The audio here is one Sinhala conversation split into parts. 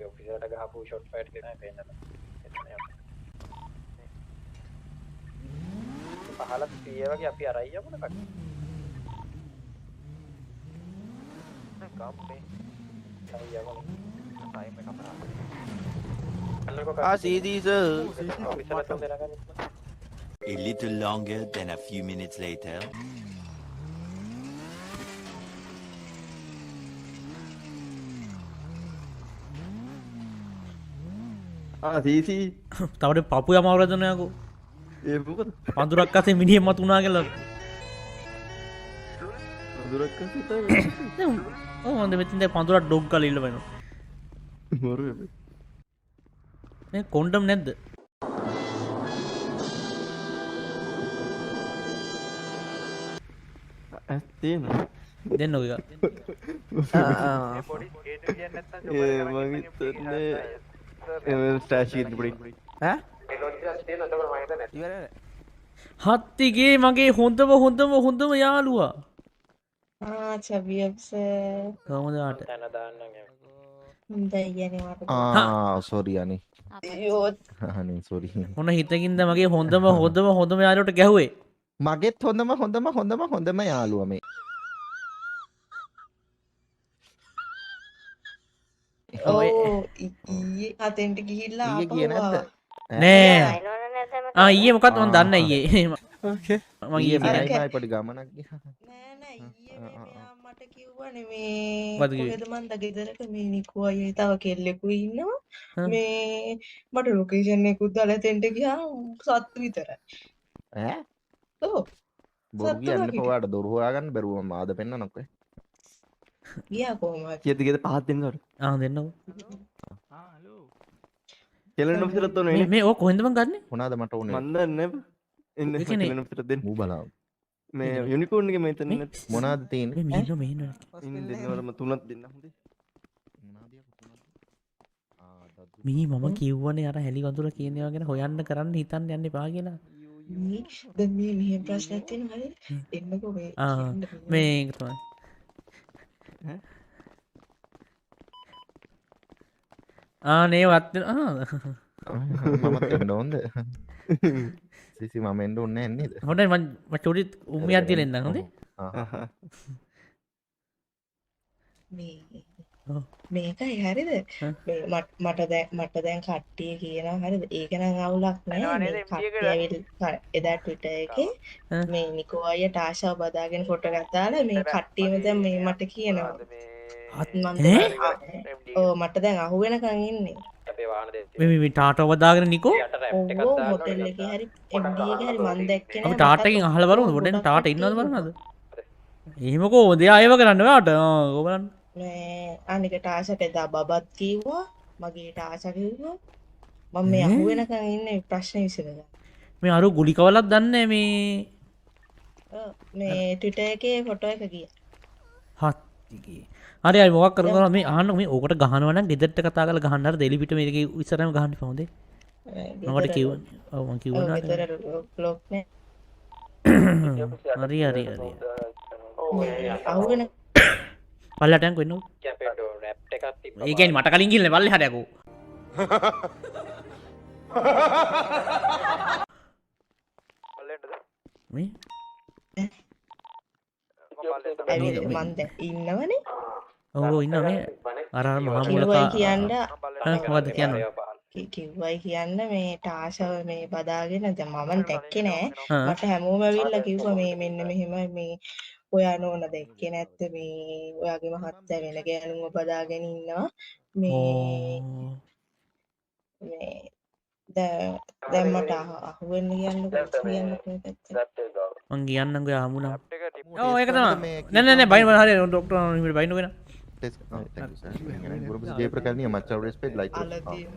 අපි ඔෆිස් එකට ගහපු ෂොට් ෆයිට් එක තමයි පේන්නේ. පහල 30 වගේ අපි අරයි යමුද කට්ටිය. කම්පේ. අරයි යමු. ටයිම් එක අපරා. A little longer than a few minutes later. තවට පපු යමවරදනයකු පඳුරක් අසේ මිනිිය මතුනා කල හොඳ මෙතින්ද පඳුරක් ඩොග් කල ඉල්ල වෙන කොන්ඩම් නැද්ද දෙන්න ඔක හත්තිගේ මගේ හොඳම යාලුවා චබියක්ස කවමදාට සෝරියනි යෝත් සෝරි හොන හිතකින්ද මගේ හොඳම යාලට ගැහුවේ මගෙත් හොඳම යාලුව මේ අතෙන්ට ගිහිල්ලා කිය නැද්ද නෑ ඊයේ මොකත් මන් දන්න ඊයේ මගේ පඩි ගමනක් මට කිව්වන මේ මන්ද ගෙදරක මේ නිකෝ අය තව කෙල්ලෙකු ඉන්නවා මේ මට ලොකේෂන්යකුත් දල තෙන්ට ගියා සත්තු විතරයි බොරු කියන්න පවාට දොරවාගන්න බැරුව මාද පෙන්න්න නොකේ ගියා කෝම කියතිගෙද පහත් දෙන්නට දෙන්නව කෙලන පිතරත්වන මේ ඕ කොහෙඳම ගන්න හොනාද මට ඕන මන්දන්න එන්න පිතර දෙන්න මූ බලාව මේ යුනිකෝන්ගේ මෙතන මොනාද තියෙන දෙන්නවලම තුනත් දෙන්න හොඳේ මී මම කිව්වනේ අර හැලි වඳුර කියනවා ගැන හොයන්න කරන්න හිතන්න යන්න එපා කියලා දැන් මේ මෙහෙම ප්‍රශ්නයක් තියෙනවා හරිද එන්නකෝ මේ ඒක තමයි නේ වත් මමත් එන්න ඕන්ද සිසි මම එන්න ඕන්න එන්නේද හොඳයි මම චුරිත් උම්මියක් දීලා එන්න හොඳේ මේකයි හරිද මට දැන් කට්ටිය කියනවා හරිද ඒක නම් අවුලක් නෑ එදා ට්විටර් එකේ මේ නිකෝ අයියා ටාෂාව බදාගෙන ෆොටෝ ගත්තාලා මේ කට්ටියම දැන් මේ මට කියනවා මට දැන් අහුවෙනකන් ඉන්නේ මේ ටාටා වදාගෙන නිකෝ හොටෙල් එකේ හරි MD එකේ හරි මන් දැක්කේ අපි ටාටාගෙන් අහලා බලමු පොඩෙන් ටාටා ඉන්නවද බලන්නද එහෙම කොහොමද ආයෙම කරන්න ඔයාට ඔය බලන්න මේ අනික ටාෂාට එදා බබත් කිව්වා මගේ ටාෂා කිව්වා මම මේ අහුවෙනකන් ඉන්නේ ප්‍රශ්නේ විසඳගන්න මේ අර ගුලි කවලක් දන්නේ මේ ට්විටර් එකේ ෆොටෝ එක ගියා හත්තිගේ හරි අය මොකක් කරනවා මේ අහන්න මේ ඕකට ගහනවා නම් ගෙදරට කතා කරලා ගහන්න අර දෙලි පිට මේකේ ඉස්සරහම ගහන්න එපා හොඳේ මකට කිව්වනේ ඔව් මම කිව්වනේ ගෙදර බ්ලොක් නේ හරි අහුවෙන පල්ලට යන් කොන්නෝ ඒ කියන්නේ මට කලින් ගිහින් පල්ලෙහාට යකෝ මේ මන් දැන් ඉන්නවනේ ඔව් ඉන්න මේ අර මහා මුලකා කියන්න මොකද කියන්නේ කිව්වයි කියන්න මේ ටාෂාව මේ බදාගෙන දැන් මම දැක්කේ නෑ මට හැමෝම ඇවිල්ලා කිව්වා මේ මෙන්න මෙහෙම මේ ඔයා නෝන දැක්කේ නැත්ද මේ ඔයාගේ මහත්තයා වෙන ගෑනුම බදාගෙන ඉන්නවා මේ දැන් මට අහුවෙන්න කියන්නකෝ මං කියන්නම්කෝ හමුණා ඔව් ඒක තමයි නෑ බයින් හරි ડોක්ටර් නිමිට බයින් වෙන ජයප්‍රකාශනීය much of respect like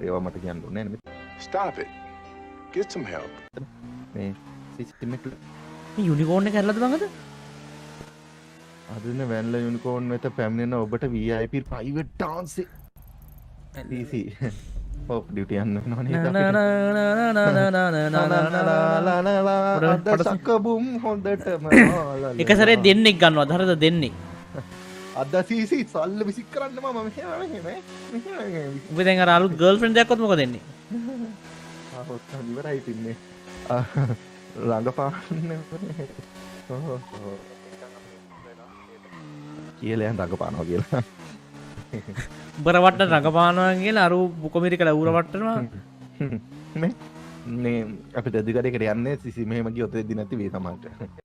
ඒවා මට කියන්න ඕනේ නේද stop it get some help මේ සිස්ටමෙට මේ යුනිකෝන් එක හැරලාද මං අද අදන වැන්ල යුනිකෝන් වෙත පැමිණෙන ඔබට VIP private dance easy ඔව් ඩියුටි යන්න වෙනවනේ එක සැරේ දෙන්නෙක් ගන්නවා හරිද දෙන්නේ අද සීසි සල්ල විසික් කරන්න මම මෙහෙම උඹ දැන් අර අලුත් ගර්ල්ෆ්‍රෙන්ඩ් එකක්වත් මොකද දෙන්නේ? ඔත්තම ඉවරයි තින්නේ රඟපාන්න කියලා රඟපානවා කියලා උඹ රවට්ට රඟපානවා කියලා අර බුකොමිරි කළ ඌ රවට්ටනවා. මේ අපිට දිගටකට යන්නේ සිසි මෙහෙම ගියොත් වෙද්දි නැති වෙයි සමහරට.